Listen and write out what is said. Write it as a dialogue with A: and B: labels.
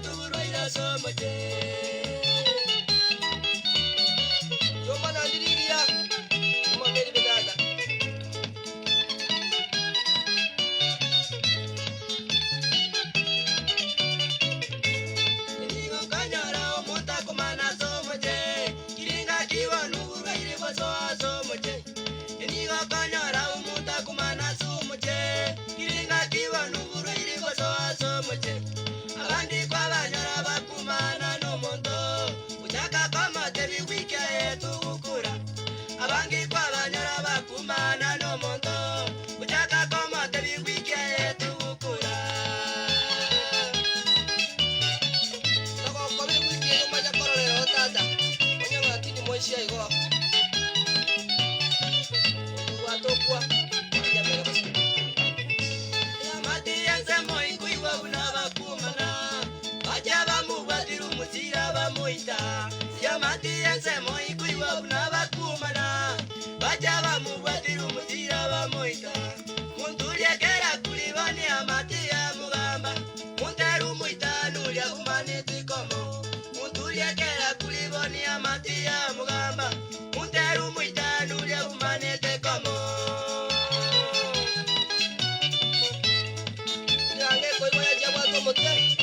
A: tuburwaira somoje Toma na ndiriria Toma meri begada Enigo kanyara omonta kumana somoje Kiringa kiwa nuburwaire bosoa somoje Enigo kanyara omonta kumana somoje Kiringa kiwa nuburwaire bosoa somoje Abandi kwa banyara bakumana no mondo Uchaka kama tebi wiki yetu ukura Abangi kwa banyara bakumana no mondo Uchaka kama tebi wiki yetu ukura Nako kwa wiki yetu maja korole otata Onye ngatini moishia igo Watokwa Onye mbele kosi Yamati yenze moingu iwa unabakumana Bajaba mubadiru mutira bamuita Yamati yenze moingu iwa unabakumana Bajaba mubadiru mutira bamuita Muntulie kera kulibani amati ya mugamba Munteru muita nulia kumaniti komo Muntulie kera kulibani amati ya mugamba Munteru muita nulia kumaniti komo Yange koi moya jabwa komo te